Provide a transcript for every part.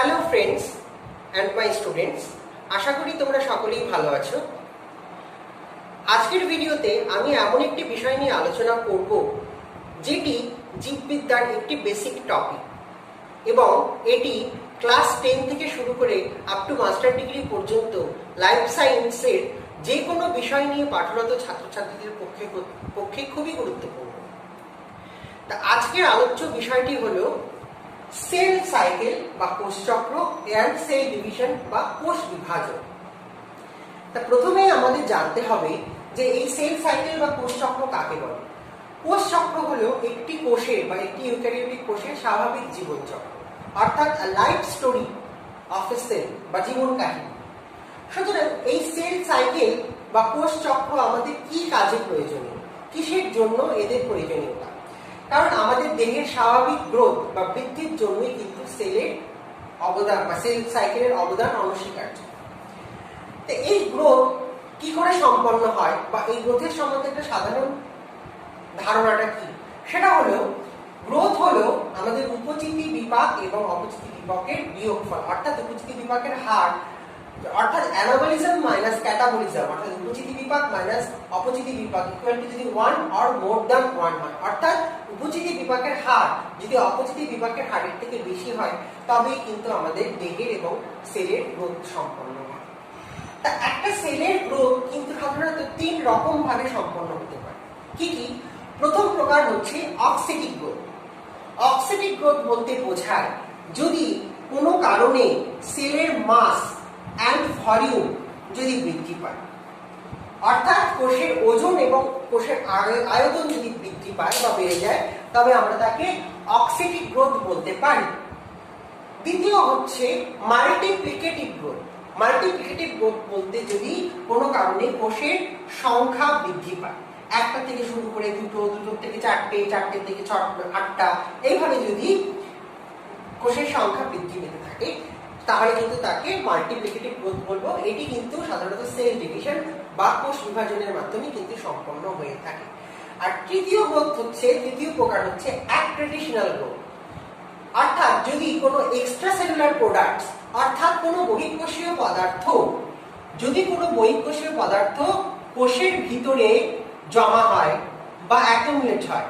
Hello friends and my students, আশা করি তোমরা সকলেই ভালো আছো। আজকের ভিডিওতে আমি এমন একটি বিষয় নিয়ে আলোচনা করব যেটি জীববিদ্যার একটি বেসিক টপিক এবং এটি ক্লাস 10 থেকে শুরু করে আপ টু মাস্টার ডিগ্রি পর্যন্ত লাইফ সায়েন্সের যে কোনো বিষয় নিয়ে পাঠরত ছাত্রছাত্রীদের পক্ষে খুবই গুরুত্বপূর্ণ। তা আজকের আলোচ্য বিষয়টি হলো সেল সাইকেল বা কোষচক্র এন্ড সেল ডিভিশন বা কোষ বিভাজন। তা প্রথমেই আমাদের জানতে হবে যে এই সেল সাইকেল বা কোষচক্র কাকে বলে। কোষচক্র হলো একটি কোষের বা একটি ইউক্যারিওটিক কোষের স্বাভাবিক জীবনচক্র, অর্থাৎ life story of a cell বা জীবন কাহিনী। সুতরাং এই সেল সাইকেল বা কোষচক্র আমাদের কি কাজে প্রয়োজনীয়, কিসের জন্য এদের প্রয়োজনীয়তা? কারণ আমাদের দেহের স্বাভাবিক গ্রোথ বা বৃদ্ধির জন্যই কিন্তু সেলের অবদান বা সেল সাইকেলের অবদান অনস্বীকার্য। তো এই গ্রোথ কি করে সম্পন্ন হয় বা এই গ্রোথের সম্বন্ধে একটা সাধারণ ধারণাটা কি, সেটা হলো গ্রোথ হলো আমাদের উপচিতি বিপাক এবং অপচিতি বিপাকের বিয়োগফল, অর্থাৎ উপচিতি বিপাকের হার, অর্থাৎ অ্যানাবলিজম মাইনাস ক্যাটাবলিজম, অর্থাৎ উপচিতি বিপাক মাইনাস অপচিতি বিপাক ইকুয়াল টু যদি 1 অর মোর দ্যান 1 হয়, অর্থাৎ উপচিতি বিপাকের হার যদি অপচিতি বিপাকের হারের থেকে বেশি হয় তবেই কিন্তু আমাদের দেহের এবং সেলের গ্রোথ সম্পন্ন হয়। তা একটা সেলের গ্রোথ কিন্তু সাধারণত 3 রকম ভাবে সম্পন্ন হতে পারে। কি কি? প্রথম প্রকার হচ্ছে অক্সিটিক গ্রোথ। অক্সিটিক গ্রোথ বলতে বোঝায় যদি কোনো কারণে সেলের মাস অ্যান্ড ভলিউম যদি বৃদ্ধি পায়, অর্থাৎ কোষের ওজন এবং কোষের আয়তন যদি বৃদ্ধি পায় বা বেড়ে যায়, তবে আমরা তাকে অক্সিটিক গ্রোথ বলতে পারি। দ্বিতীয় হচ্ছে মাল্টিপ্লিকেটিভ গ্রোথ। মাল্টিপ্লিকেটিভ গ্রোথ বলতে যদি কোনো কারণে কোষের সংখ্যা বৃদ্ধি পায়, একটা থেকে শুরু করে দুটো, দুটো থেকে চারটে, চারটে থেকে 8টা, এইভাবে যদি কোষের সংখ্যা বৃদ্ধি পেতে থাকে তাহলে কিন্তু তাকে মাল্টিপ্লিকেটিভ গ্রোথ বলবো। এটি কিন্তু সাধারণত সেল ডিভিশন বা কোষ বিভাজনের মাধ্যমে কিন্তু সম্পন্ন হয়ে থাকে। আর তৃতীয় প্রকার হচ্ছে অ্যাক্রেডিশনাল গ্রোথ, অর্থাৎ যদি কোনো এক্সট্রা সেলুলার প্রোডাক্ট, অর্থাৎ কোনো বহিঃকোষীয় পদার্থ কোষের ভিতরে জমা হয় বা অ্যাকুমুলেট হয়,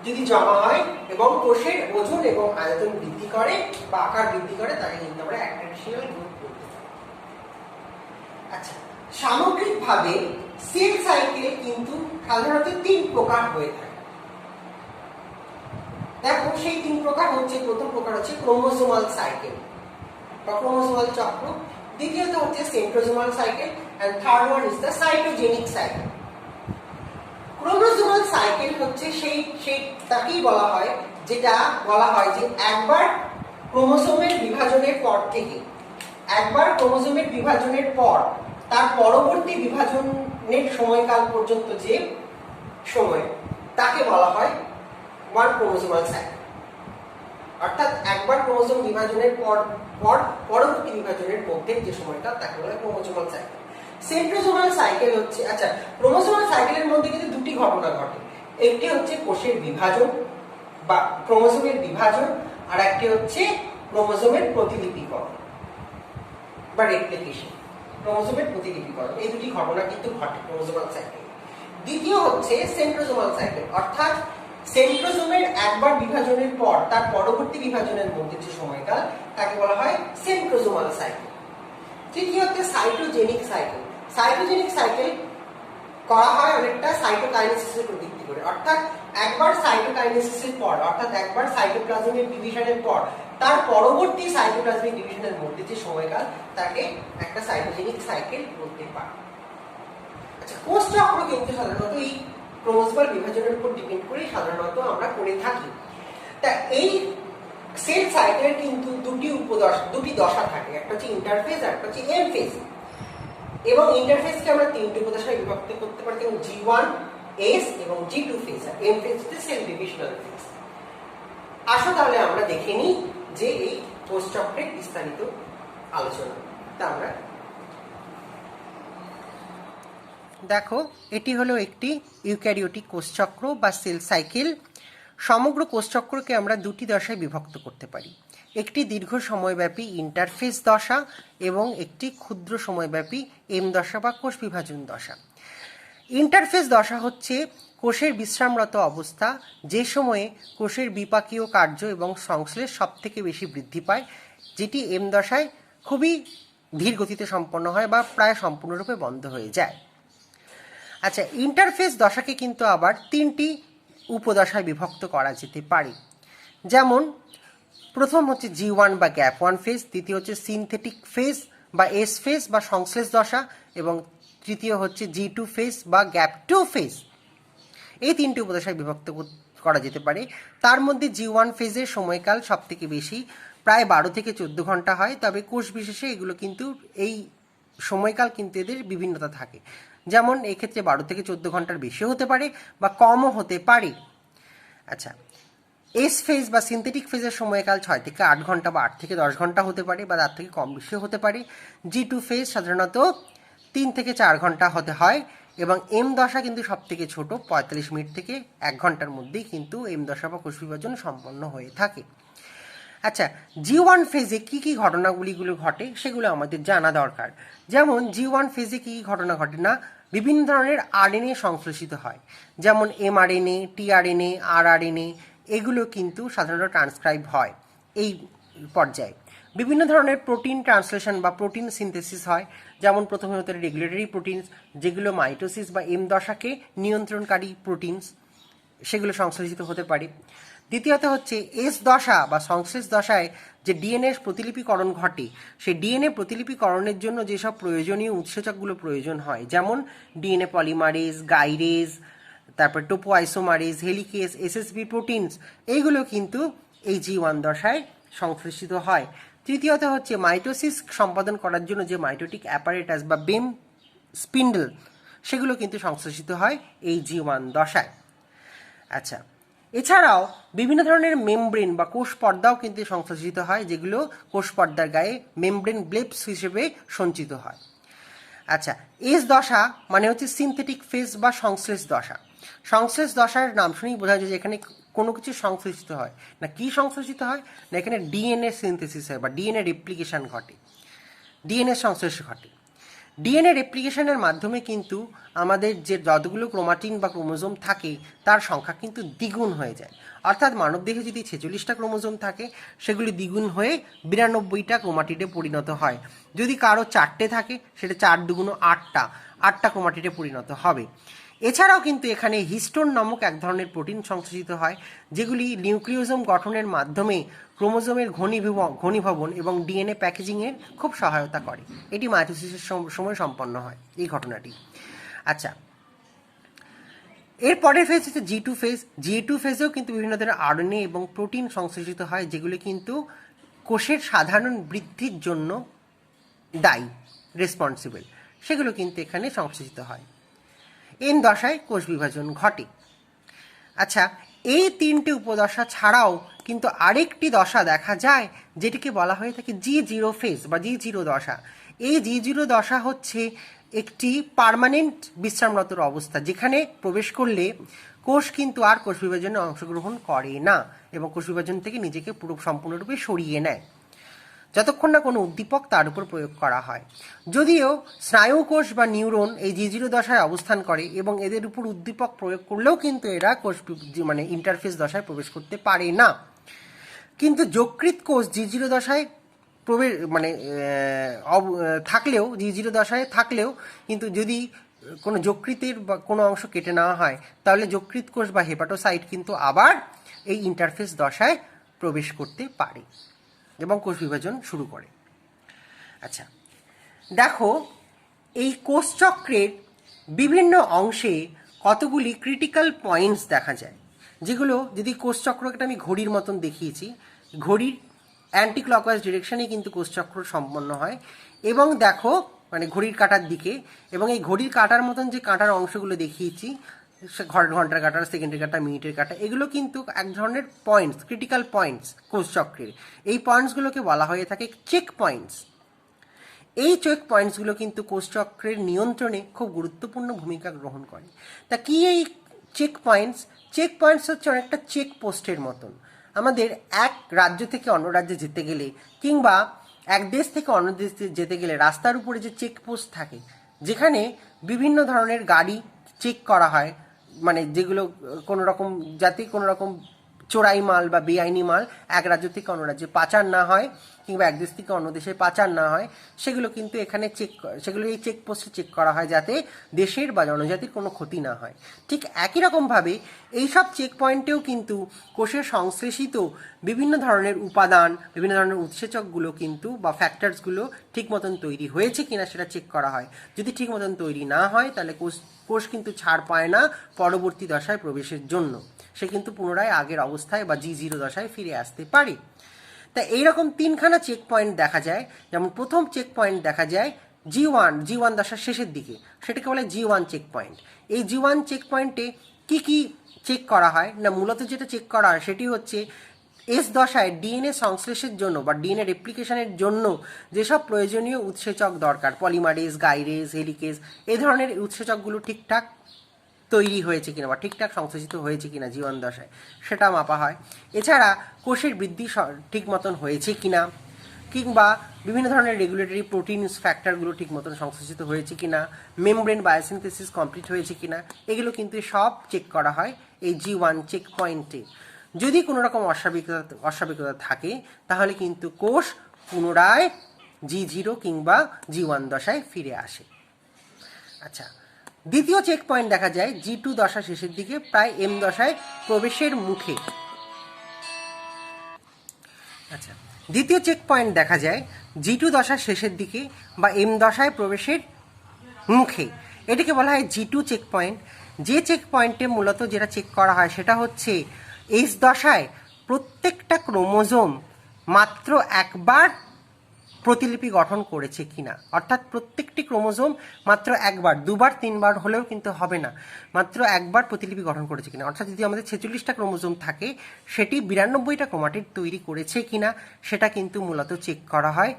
যদি জমা হয় এবং কোষের ওজন এবং আয়তন বৃদ্ধি করে বা আকার বৃদ্ধি করে, তাকে কিন্তু আমরা অ্যাক্রেডিশনাল গ্রোথ বলতে পারি। আচ্ছা, সামগ্রিকভাবে সেল সাইকেলে কিন্তু সাধারণত 3 প্রকার হয়ে থাকে। দেখো সেই 3 প্রকার হচ্ছে, প্রথম প্রকার হচ্ছে ক্রোমোসোমাল সাইকেল বা ক্রোমোসোমাল চক্র, দ্বিতীয়ত হচ্ছে centrosomal cycle, and third one is the cytogenic cycle. Chromosomal cycle হচ্ছে তাকেই বলা হয় যেটা বলা হয় যে একবার ক্রোমোসোমের বিভাজনের পর তার পরবর্তী বিভাজনের সময়কাল পর্যন্ত যে সময়, তাকে বলা হয় ওয়ান ক্রোমোসোমাল সাইকেল। অর্থাৎ একবার ক্রোমোসোম বিভাজনের পর পরবর্তী বিভাজনের মধ্যে যে সময়টা, তাকে বলা হয় ক্রোমোসোমাল সাইকেল। সেন্ট্রোসোমাল সাইকেল হচ্ছে, আচ্ছা, ক্রোমোসোমাল সাইকেলের মধ্যে কিন্তু 2টি ঘটনা ঘটে। একটি হচ্ছে কোষের বিভাজন বা ক্রোমোসোমের বিভাজন, আর একটি হচ্ছে ক্রোমোসোমের প্রতিলিপিকরণ বা রেপ্লিকেশন। ক্রোমোসোমের প্রতিলিপিকরণ, এই 2টি ঘটনা কিন্তু ঘটে ক্রোমোসোমাল সাইকেল। দ্বিতীয় হচ্ছে সেন্ট্রোসোমাল সাইকেল, অর্থাৎ সেন্ট্রোসোমের একবার বিভাজনের পর তার পরবর্তী বিভাজনের মধ্যে যে সময়কাল, তাকে বলা হয় সেন্ট্রোসোমাল সাইকেল। তৃতীয় হচ্ছে সাইটোজেনিক সাইকেল। সাইটোজেনিক সাইকেল করা হয় অনেকটা সাইটোকাইনেসিসের উপর ভিত্তি করে, অর্থাৎ একবার সাইটোকাইনেসিসের পর, অর্থাৎ একবার সাইটোপ্লাজমিক ডিভিশনের পর তার পরবর্তী সাইটোপ্লাজমিক ডিভিশনের মধ্যে যে সময়কাল, তাকে একটা সাইটোজেনিক সাইকেল বলতে পারে। আচ্ছা, কোষ চক্র কিন্তু সাধারণত এই ক্রোমোসোমাল বিভাজনের উপর ডিপেন্ড করে সাধারণত আমরা করে থাকি। তা এই সেল সাইকেলের কিন্তু 2টি দশা থাকে, একটা হচ্ছে ইন্টারফেজ আর একটা হচ্ছে এম ফেজ। এবং ইন্টারফেজকে আমরা 3টি উপদশায় বিভক্ত করতে পারি, যেমন G1, S এবং G2 ফেজ। আর এম ফেজ হচ্ছে সেল ডিভিশনাল ফেজ। আসো তাহলে আমরা দেখে নিই যে এই কোষ চক্রের বিস্তারিত আলোচনা। তা আমরা দেখো, এটি হলো একটি ইউক্যারিওটিক কোষচক্র বা সেল সাইকেল। সমগ্র কোষচক্রকে আমরা দুটি দশায় বিভক্ত করতে পারি, একটি দীর্ঘ সময়ব্যাপী ইন্টারফেস দশা এবং একটি ক্ষুদ্র সময়ব্যাপী এম দশা বা কোষ বিভাজন দশা। ইন্টারফেস দশা হচ্ছে কোষের বিশ্রামরত অবস্থা, যে সময়ে কোষের বিপাকীয় কার্য এবং সংশ্লেষ সব থেকে বেশি বৃদ্ধি পায়, যেটি এম দশায় খুবই ধীর গতিতে সম্পন্ন হয় বা প্রায় সম্পূর্ণরূপে বন্ধ হয়ে যায়। আচ্ছা, ইন্টারফেস দশাকে কিন্তু আবার তিনটি উপদশায় বিভক্ত করা যেতে পারে। যেমন প্রথম হচ্ছে G1 বা গ্যাপ 1 ফেজ, দ্বিতীয় হচ্ছে সিনথেটিক ফেজ বা এস ফেজ বা সংশ্লেষ দশা, এবং তৃতীয় হচ্ছে G2 ফেজ বা গ্যাপ 2 ফেজ। এই তিনটি উপদশায় বিভক্ত করা যেতে পারে। তার মধ্যে G1 ফেজের সময়কাল সব থেকে বেশি, প্রায় 12 থেকে 14 ঘন্টা হয়, তবে কোষ বিশেষে এগুলো কিন্তু এই সময়কাল কিন্তু এদের বিভিন্নতা থাকে। যেমন এক্ষেত্রে 12 থেকে 14 ঘন্টার বেশিও হতে পারে বা কমও হতে পারে। আচ্ছা, এস ফেজ বা সিনথেটিক ফেজের সময়কাল 6 থেকে 8 ঘন্টা বা 8 থেকে 10 ঘন্টা হতে পারে বা তার থেকে কম বেশিও হতে পারে। G2 ফেজ সাধারণত 3 থেকে 4 ঘন্টা হতে হয়, এবং এম দশা কিন্তু সব থেকে ছোট, 45 মিনিট থেকে 1 ঘন্টার মধ্যেই কিন্তু এম দশা বা কোষ বিভাজন সম্পন্ন হয়ে থাকে। আচ্ছা, G1 ফেজে কী কী ঘটনাগুলিগুলো ঘটে সেগুলো আমাদের জানা দরকার। যেমন G1 ফেজে কী কী ঘটনা ঘটে না, বিভিন্ন ধরনের আরএনএ সংশ্লেষিত হয়, যেমন এমআরএনএ, টিআরএনএ, আরআরএনএ, এগুলো কিন্তু সাধারণত ট্রান্সক্রাইব হয় এই পর্যায়ে। বিভিন্ন ধরনের প্রোটিন ট্রান্সলেশন বা প্রোটিন সিনথেসিস হয়, যেমন প্রথমে হতে রেগুলেটরি প্রোটিনস, যেগুলো মাইটোসিস বা এম দশাকে নিয়ন্ত্রণকারী প্রোটিনস, সেগুলো সংশ্লেষিত হতে পারে। দ্বিতীয়ত হচ্ছে এস দশা বা সংশ্লেষ দশায় যে ডিএনএ প্রতিলিপিকরণ ঘটে, সেই ডিএনএ প্রতিলিপিকরণের জন্য যেসব প্রয়োজনীয় উৎসেচকগুলো প্রয়োজন হয়, যেমন ডিএনএ পলিমারেজ, গাইরেজ, তারপর Toppo isomerase, helicase, SSB proteins, এইগুলো কিন্তু এই G1 দশায় সংশ্লেষিত হয়। তৃতীয়ত হচ্ছে মাইটোসিস সম্পাদন করার জন্য যে মাইটোটিক অ্যাপারেটাস বা বেম স্পিন্ডল, সেগুলো কিন্তু সংশ্লেষিত হয় এই G1 দশায়। আচ্ছা, এছাড়াও বিভিন্ন ধরনের মেমব্রেন বা কোষ পর্দাও কিন্তু সংশ্লেষিত হয়, যেগুলো কোষ পর্দার গায়ে মেমব্রেন ব্লেপস হিসেবে সঞ্চিত হয়। আচ্ছা, এস দশা মানে হচ্ছে সিনথেটিক ফেজ বা সংশ্লেষ দশা। সংশ্লেষ দশার নাম শুনেই বোঝা যায় যে এখানে কোনো কিছু সংশ্লেষিত হয় না। কি সংশ্লেষিত হয় না, এখানে ডিএনএ সিনথেসিস হয় বা ডিএনএ রেপ্লিকেশন ঘটে, ডিএনএ সংশ্লেষ ঘটে। ডিএনএ রেপ্লিকেশনের মাধ্যমে কিন্তু আমাদের যে যতগুলো ক্রোমাটিন বা ক্রোমোজোম থাকে তার সংখ্যা কিন্তু দ্বিগুণ হয়ে যায়। অর্থাৎ মানবদেহে যদি 46টা ক্রোমোজোম থাকে, সেগুলি দ্বিগুণ হয়ে 92টা ক্রোমাটিডে পরিণত হয়। যদি কারো 4টে থাকে, সেটা 4 দুগুণ 8টা ক্রোমাটিডে পরিণত হবে। এছাড়াও কিন্তু এখানে হিস্টোন নামক এক ধরনের প্রোটিন সংশ্লেষিত হয়, যেগুলি নিউক্লিওজোম গঠনের মাধ্যমে ক্রোমোজোমের ঘনীভবন এবং ডিএনএ প্যাকেজিংয়ের খুব সহায়তা করে। এটি মাইটোসিসের সময় সম্পন্ন হয় এই ঘটনাটি। আচ্ছা, এর পরের ফেজ হচ্ছে G2 ফেজ। G2 ফেজেও কিন্তু বিভিন্ন ধরনের আরএনএ এবং প্রোটিন সংশ্লেষিত হয়, যেগুলো কিন্তু কোষের সাধারণ বৃদ্ধির জন্য দায়ী, রেসপন্সিবল, সেগুলো কিন্তু এখানে সংশ্লেষিত হয়। এন দশায় কোষ বিভাজন ঘটে। আচ্ছা, এই তিনটে উপদশা ছাড়াও কিন্তু আরেকটি দশা দেখা যায়, যেটিকে বলা হয়ে থাকে G0 ফেজ বা G0 দশা। এই G0 দশা হচ্ছে একটি পার্মানেন্ট বিশ্রামরত অবস্থা, যেখানে প্রবেশ করলে কোষ কিন্তু আর কোষ বিভাজনে অংশগ্রহণ করে না এবং কোষ বিভাজন থেকে নিজেকে পুরো সম্পূর্ণরূপে সরিয়ে নেয়, যতক্ষণ না কোনো উদ্দীপক তার উপর প্রয়োগ করা হয়। যদিও স্নায়ুকোষ বা নিউরন এই G0 দশায় অবস্থান করে এবং এদের উপর উদ্দীপক প্রয়োগ করলেও কিন্তু এরা কোষ মানে ইন্টারফেস দশায় প্রবেশ করতে পারে না। কিন্তু যকৃৎ কোষ G0 দশায় প্রবেশ মানে থাকলেও, G0 দশায় থাকলেও কিন্তু যদি কোনো যকৃতের বা কোনো অংশ কেটে নেওয়া হয়, তাহলে যকৃৎ কোষ বা হেপাটোসাইট কিন্তু আবার এই ইন্টারফেস দশায় প্রবেশ করতে পারে এবং কোষ বিভাজন শুরু করে। আচ্ছা, দেখো, এই কোষচক্রের বিভিন্ন অংশে কতগুলি ক্রিটিক্যাল পয়েন্টস দেখা যায়, যেগুলো যদি কোষচক্রকে আমি ঘড়ির মতন দেখিয়েছি, ঘড়ির অ্যান্টি ক্লকওয়াইজ ডিরেকশনে কিন্তু কোষচক্র সম্পন্ন হয়, এবং দেখো মানে ঘড়ির কাঁটার দিকে, এবং এই ঘড়ির কাঁটার মতন যে কাঁটার অংশগুলো দেখিয়েছি, ঘন্টার কাঁটা, সেকেন্ডের কাঁটা, মিনিটের কাঁটা, এগুলো কিন্তু এক ধরনের পয়েন্টস, ক্রিটিক্যাল পয়েন্টস কোষচক্রের। এই পয়েন্টসগুলোকে বলা হয়ে থাকে চেক পয়েন্টস। এই চেক পয়েন্টসগুলো কিন্তু কোষচক্রের নিয়ন্ত্রণে খুব গুরুত্বপূর্ণ ভূমিকা গ্রহণ করে। তা কি এই চেক পয়েন্টস? চেক পয়েন্টস হচ্ছে অনেকটা চেক পোস্টের মতন। আমাদের এক রাজ্য থেকে অন্য রাজ্যে যেতে গেলে কিংবা এক দেশ থেকে অন্য দেশে যেতে গেলে রাস্তার উপরে যে চেক পোস্ট থাকে, যেখানে বিভিন্ন ধরনের গাড়ি চেক করা হয়, মানে যেগুলো কোনো রকম যাতে কোনো রকম চোরাই মাল বা বেআইনি মাল এক রাজ্য থেকে অন্য রাজ্যে পাচার না হয় কিংবা এক দেশ থেকে অন্য দেশে পাচার না হয়, সেগুলো কিন্তু এখানে সেগুলো এই চেকপোস্টে চেক করা হয় যাতে দেশের বা জনজাতির কোনো ক্ষতি না হয়। ঠিক একই রকমভাবে এইসব চেক পয়েন্টেও কিন্তু কোষের সংশ্লেষিত বিভিন্ন ধরনের উপাদান, বিভিন্ন ধরনের উৎসেচকগুলো কিন্তু বা ফ্যাক্টরসগুলো ঠিক মতন তৈরি হয়েছে কিনা সেটা চেক করা হয়। যদি ঠিক মতন তৈরি না হয় তাহলে কোষ কিন্তু ছাড় পায় না পরবর্তী দশায় প্রবেশের জন্য, সে কিন্তু পুনরায় আগের অবস্থায় বা G0 দশায় ফিরে আসতে পারে। তা এইরকম তিনখানা চেক পয়েন্ট দেখা যায়। যেমন প্রথম চেক পয়েন্ট দেখা যায় G1 দশার শেষের দিকে, সেটাকে বলে G1 চেক পয়েন্ট। এই G1 চেক পয়েন্টে কি কি চেক করা হয় না, মূলত যেটা চেক করা হয় সেটি হচ্ছে এস দশায় ডিএনএ সংশ্লেষের জন্য বা ডিএনএ রেপ্লিকেশনের জন্য যেসব প্রয়োজনীয় উৎসেচক দরকার, পলিমারেজ, গাইরেজ, হেলিকেজ, এই ধরনের উৎসেচকগুলো ঠিকঠাক তৈরি হয়েছে কিনা বা ঠিকঠাক সংশ্লেষিত হয়েছে কিনা G1 দশায় সেটা মাপা হয়। এছাড়া কোষের বৃদ্ধি ঠিক মতন হয়েছে কিনা কিংবা বিভিন্ন ধরনের রেগুলেটরি প্রোটিনস ফ্যাক্টরগুলো ঠিক মতন সংশ্লেষিত হয়েছে কিনা, মেমব্রেন বায়োসিনথেসিস কমপ্লিট হয়েছে কিনা, এগুলো কিন্তু সব চেক করা হয় এই G1 চেক পয়েন্টে। যদি কোনো রকম অস্বাভাবিকতা থাকে তাহলে কিন্তু কোষ পুনরায় G0 কিংবা G1 দশায় ফিরে আসে। আচ্ছা, দ্বিতীয় চেক পয়েন্ট দেখা যায় G2 দশা শেষের দিকে, প্রায় M দশায় প্রবেশের মুখে। আচ্ছা, দ্বিতীয় চেক পয়েন্ট দেখা যায় G2 দশার শেষের দিকে বা M দশায় প্রবেশের মুখে। এটাকে বলা হয় G2 চেক পয়েন্ট। যে চেক পয়েন্টে মূলত যেটা চেক করা হয় সেটা হচ্ছে S দশায় প্রত্যেকটা ক্রোমোজোম মাত্র একবার প্রতিলিপি গঠন করেছে কিনা, অর্থাৎ প্রত্যেকটি ক্রোমোজোম মাত্র একবার, দুবার তিনবার হলেও কিন্তু হবে না, মাত্র একবার প্রতিলিপি গঠন করেছে কিনা। অর্থাৎ যদি আমাদের 46টা ক্রোমোজোম থাকে সেটি 92টা ক্রোমাটিড তৈরি করেছে কিনা সেটা কিন্তু মূলত চেক করা হয়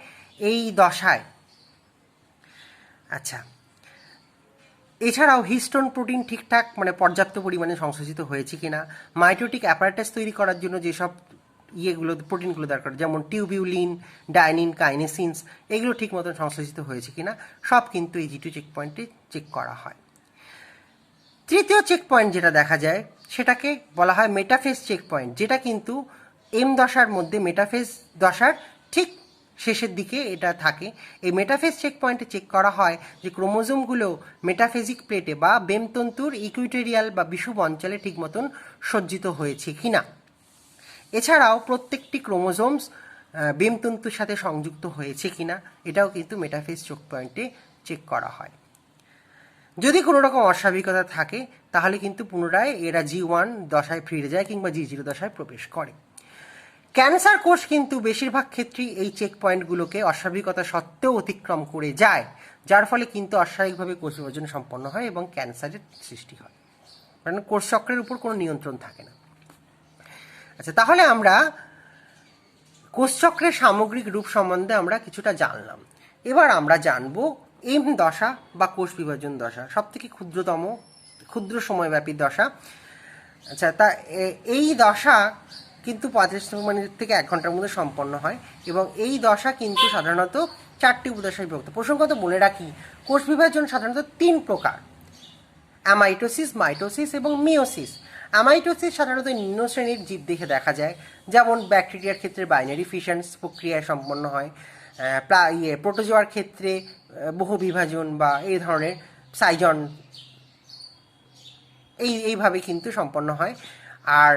এই দশায়। আচ্ছা, এছাড়াও হিস্টোন প্রোটিন ঠিকঠাক মানে পর্যাপ্ত পরিমাণে সংশ্লেষিত হয়েছে কিনা, মাইটোটিক অ্যাপারেটাস তৈরি করার জন্য যেসব প্রোটিনগুলো দরকার, যেমন টিউবিউলিন, ডাইনিন, কাইনেসিনস, এগুলো ঠিক মতন সংশ্লেষিত হয়েছে কিনা সব কিন্তু এই G2 চেক পয়েন্টে চেক করা হয়। তৃতীয় চেক পয়েন্ট যেটা দেখা যায় সেটাকে বলা হয় মেটাফেজ চেক পয়েন্ট, যেটা কিন্তু M দশার মধ্যে মেটাফেজ দশার ঠিক শেষের দিকে এটা থাকে। এই মেটাফেজ চেক পয়েন্টে চেক করা হয় যে ক্রোমোজোমগুলো মেটাফেজিক প্লেটে বা বেমতন্তুর ইকুইটোরিয়াল বা বিষুব অঞ্চলে ঠিক মতন সজ্জিত হয়েছে কিনা। এছাড়াও প্রত্যেকটি ক্রোমোজোমস বেমতন্তুর সাথে সংযুক্ত হয়েছে কিনা এটাও কিন্তু মেটাফেজ চেক পয়েন্টে চেক করা হয়। যদি কোনো রকম অস্বাভাবিকতা থাকে তাহলে কিন্তু পুনরায় এরা G1 দশায় ফিরে যায় কিংবা G0 দশায় প্রবেশ করে। ক্যান্সার কোষ কিন্তু বেশিরভাগ ক্ষেত্রেই এই চেক পয়েন্টগুলোকে অস্বাভাবিকতা সত্ত্বেও অতিক্রম করে যায়, যার ফলে কিন্তু অস্বাভাবিকভাবে কোষ বিভাজন সম্পন্ন হয় এবং ক্যান্সারের সৃষ্টি হয়, কারণ কোষ চক্রের উপর কোনো নিয়ন্ত্রণ থাকে না। আচ্ছা, তাহলে আমরা কোষচক্রের সামগ্রিক রূপ সম্বন্ধে আমরা কিছুটা জানলাম। এবার আমরা জানব M দশা বা কোষ বিভাজন দশা, সব থেকে ক্ষুদ্র সময়ব্যাপী দশা। আচ্ছা, তা এই দশা কিন্তু 45 মিনিট থেকে 1 ঘন্টার মধ্যে সম্পন্ন হয় এবং এই দশা কিন্তু সাধারণত 4টি উপদশায় বিভক্ত। প্রসঙ্গত বলে রাখি, কোষ বিভাজন সাধারণত 3 প্রকার: অ্যামাইটোসিস, মাইটোসিস এবং মিওসিস। অ্যামাইটোসিস সাধারণত নিম্ন শ্রেণীর জীবদেহে দেখা যায়, যেমন ব্যাকটেরিয়ার ক্ষেত্রে বাইনারি ফিশন প্রক্রিয়ায় সম্পন্ন হয়, প্রোটোজোয়ার ক্ষেত্রে বহু বিভাজন বা এই ধরনের সাইজন এইভাবে কিন্তু সম্পন্ন হয়। আর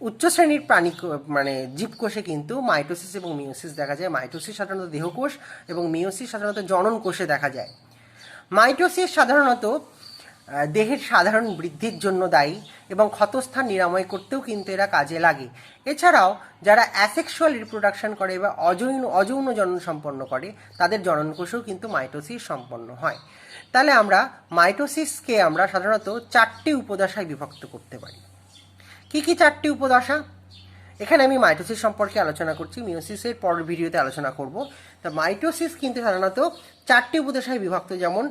উচ্চ শ্রেণীর প্রাণী মানে জীবকোষে কিন্তু মাইটোসিস এবং মিওসিস দেখা যায়। মাইটোসিস সাধারণত দেহকোষ এবং মিওসিস সাধারণত জনন কোষে দেখা যায়। মাইটোসিস সাধারণত দেহের সাধারণ বৃদ্ধির জন্য দায়ী এবং ক্ষতস্থান নিরাময় করতেও কিন্তু এরা কাজে লাগে। এছাড়াও যারা অ্যাসেক্সুয়াল রিপ্রোডাকশন করে বা অযৌন জনন সম্পন্ন করে তাদের জনন কোষেও কিন্তু মাইটোসিস সম্পন্ন হয়। তাহলে আমরা মাইটোসিসকে আমরা সাধারণত 4টি উপদশায় বিভক্ত করতে পারি। কি কি 4টি উপদশা? এখানে আমি মাইটোসিস সম্পর্কে আলোচনা করছি, মিওসিসের পরের ভিডিওতে আলোচনা করব। তা মাইটোসিস কিন্তু সাধারণত 4টি উপদশায় বিভক্ত, যেমন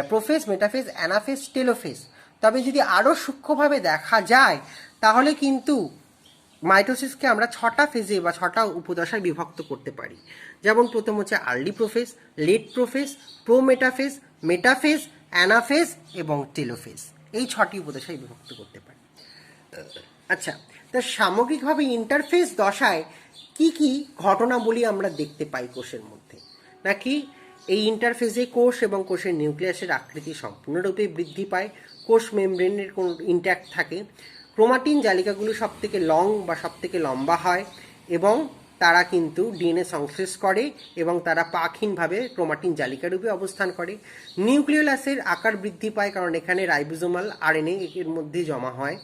প্রোফেজ, মেটাফেজ, অ্যানাফেজ, টেলোফেজ। তবে যদি আরও সূক্ষ্মভাবে দেখা যায় তাহলে কিন্তু মাইটোসিসকে আমরা 6টা ফেজে বা 6টা উপদশায় বিভক্ত করতে পারি। যেমন প্রথম হচ্ছে early prophase, late prophase, prometaphase, metaphase, anaphase এবং টেলোফেজ, এই 6টি উপদশায় বিভক্ত করতে পারি। আচ্ছা, তা সামগ্রিকভাবে ইন্টারফেজ দশায় কি কি ঘটনাবলী আমরা দেখতে পাই কোষের মধ্যে? নাকি এই ইন্টারফেজে কোষ এবং কোষের নিউক্লিয়াসের আকৃতি সম্পূর্ণরূপে বৃদ্ধি পায়, কোষ মেমব্রেনের কোনো ইন্ট্যাক্ট থাকে, ক্রোমাটিন জালিকাগুলো সব থেকে লং বা সব থেকে লম্বা হয় এবং তারা কিন্তু ডিএনএ সংশ্লেষ করে এবং তারা পাকহীনভাবে ক্রোমাটিন জালিকারূপে অবস্থান করে, নিউক্লিওলাসের আকার বৃদ্ধি পায় কারণ এখানে রাইবোজোমাল আরএনএ এর মধ্যে জমা হয়,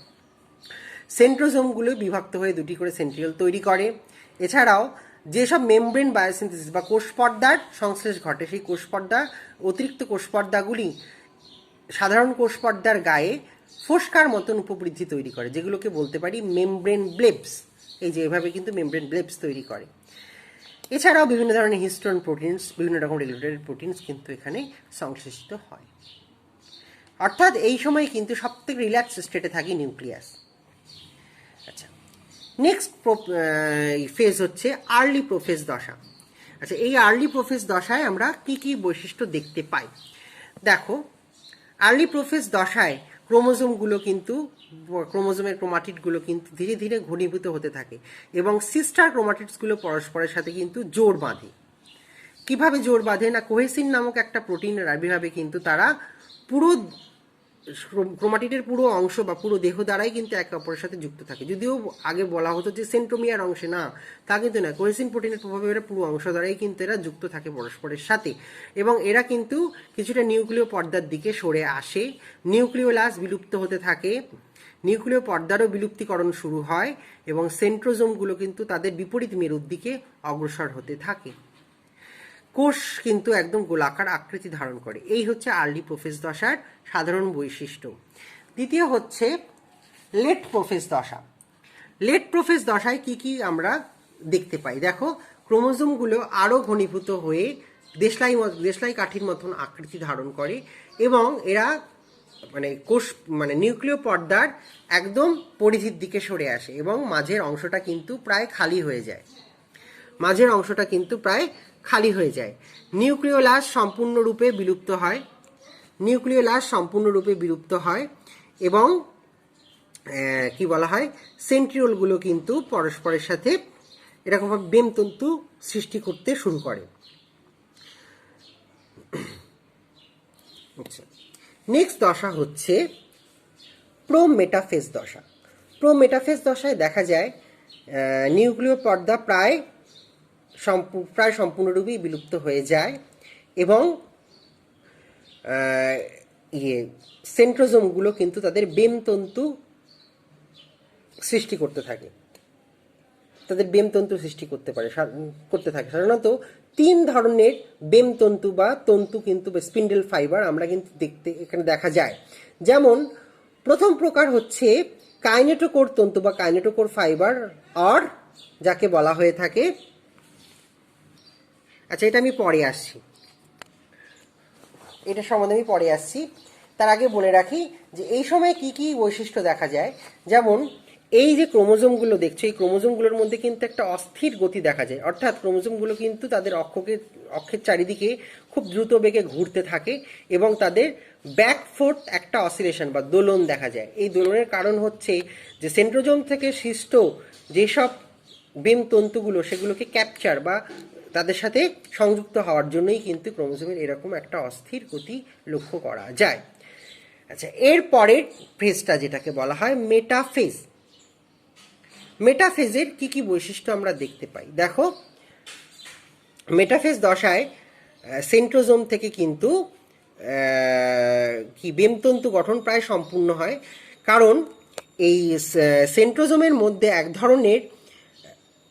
সেন্ট্রোজোমগুলো বিভক্ত হয়ে 2টি করে সেন্ট্রিওল তৈরি করে। এছাড়াও যেসব মেমব্রেন বায়োসিনথেসিস বা কোষপর্দার সংশ্লেষ ঘটে, সেই কোষপর্দা অতিরিক্ত কোষপর্দাগুলি সাধারণ কোষপর্দার গায়ে ফোস্কার মতন উপবৃদ্ধি তৈরি করে, যেগুলোকে বলতে পারি মেমব্রেন ব্লেবস। এই যে এভাবে কিন্তু মেমব্রেন ব্লেবস তৈরি করে। এছাড়াও বিভিন্ন ধরনের হিস্টোন প্রোটিনস, বিভিন্ন রকম রেগুলেটরি প্রোটিনস কিন্তু এখানে সংশ্লেষিত হয়। অর্থাৎ এই সময় কিন্তু সবথেকে রিল্যাক্স স্টেটে থাকে নিউক্লিয়াস। আচ্ছা, নেক্সট ফেজ হচ্ছে আর্লি প্রোফেজ দশা। আচ্ছা, এই আর্লি প্রোফেজ দশায় আমরা কি কি বৈশিষ্ট্য দেখতে পাই? দেখো, আর্লি প্রোফেজ দশায় ক্রোমোজোমের ক্রোমাটিডগুলো কিন্তু ধীরে ধীরে ঘনীভূত হতে থাকে এবং সিস্টার ক্রোমাটিডসগুলো পরস্পরের সাথে কিন্তু জোর বাঁধে। কিভাবে জোর বাঁধে? না, কোহেসিন নামক একটা প্রোটিনের আবির্ভাবে কিন্তু তারা পুরো ক্রোমাটিডের পুরো অংশ বা পুরো দেহ দ্বারাই কিন্তু একে অপরের সাথে যুক্ত থাকে। যদিও আগে বলা হতো যে সেন্ট্রোমিয়ার অংশে, না, তা কিন্তু না, কোহেসিন প্রোটিনের প্রভাবে এরা পুরো অংশ দ্বারাই কিন্তু এরা যুক্ত থাকে পরস্পরের সাথে এবং এরা কিন্তু কিছুটা নিউক্লিয় পর্দার দিকে সরে আসে, নিউক্লিওলাস বিলুপ্ত হতে থাকে, নিউক্লিয় পর্দারও বিলুপ্তিকরণ শুরু হয় এবং সেন্ট্রোজোমগুলো কিন্তু তাদের বিপরীত মেরুর দিকে অগ্রসর হতে থাকে। কোষ কিন্তু একদম গোলাকার আকৃতি ধারণ করে। এই হচ্ছে আর্লি প্রোফেজ দশার সাধারণ বৈশিষ্ট্য। দ্বিতীয় হচ্ছে লেট প্রোফেজ দশা। লেট প্রোফেজ দশায় কি কি আমরা দেখতে পাই? দেখো, ক্রোমোজোমগুলো আরও ঘনীভূত হয়ে দেশলাই কাঠির মতন আকৃতি ধারণ করে এবং এরা নিউক্লিয় পর্দার একদম পরিধির দিকে সরে আসে এবং মাঝের অংশটা কিন্তু প্রায় খালি হয়ে যায়। নিউক্লিওলাস সম্পূর্ণরূপে বিলুপ্ত হয় এবং কি বলা হয়, সেন্ট্রিওলগুলো কিন্তু পরস্পরের সাথে এরকমভাবে বেমতন্তু সৃষ্টি করতে শুরু করে। নেক্সট দশা হচ্ছে প্রোমেটাফেজ দশা। প্রোমেটাফেজ দশায় দেখা যায় নিউক্লিয় পর্দা প্রায় সম্পূর্ণরূপেই বিলুপ্ত হয়ে যায় এবং সেন্ট্রোজোমগুলো কিন্তু তাদের বেমতন্তু সৃষ্টি করতে থাকে, করতে থাকে। সাধারণত 3 ধরনের বেমতন্তু বা তন্তু কিন্তু স্পিন্ডেল ফাইবার আমরা কিন্তু এখানে দেখা যায়। যেমন প্রথম প্রকার হচ্ছে কাইনেটোকোর তন্তু বা কাইনেটোকোর ফাইবার, আর যাকে বলা হয়ে থাকে, আচ্ছা এটা সম্বন্ধে আমি পরে আসছি। তার আগে বলে রাখি যে এই সময় কি কি বৈশিষ্ট্য দেখা যায়। যেমন এই যে ক্রোমোজোমগুলো দেখছো, এই ক্রোমোজোমগুলোর মধ্যে কিন্তু একটা অস্থির গতি দেখা যায়, অর্থাৎ ক্রোমোজোমগুলো কিন্তু তাদের অক্ষের চারিদিকে খুব দ্রুত বেগে ঘুরতে থাকে এবং তাদের ব্যাকফোর্ট একটা অসিলেশন বা দোলন দেখা যায়। এই দোলনের কারণ হচ্ছে যে সেন্ট্রোজোম থেকে সৃষ্ট যেসব বেমতন্তুগুলো সেগুলোকে ক্যাপচার বা তাদের সাথে সংযুক্ত হওয়ার জন্যই কিন্তু ক্রোমোজোমের এরকম একটা অস্থির গতি লক্ষ্য করা যায়। আচ্ছা, এর পরের ফেজটা যেটাকে বলা হয় মেটাফেজ। মেটাফেজের কি কি বৈশিষ্ট্য আমরা দেখতে পাই? দেখো, মেটাফেজ দশায় সেন্ট্রোজোম থেকে কিন্তু বেমতন্তু গঠন প্রায় সম্পূর্ণ হয়, কারণ এই সেন্ট্রোজোমের মধ্যে এক ধরনের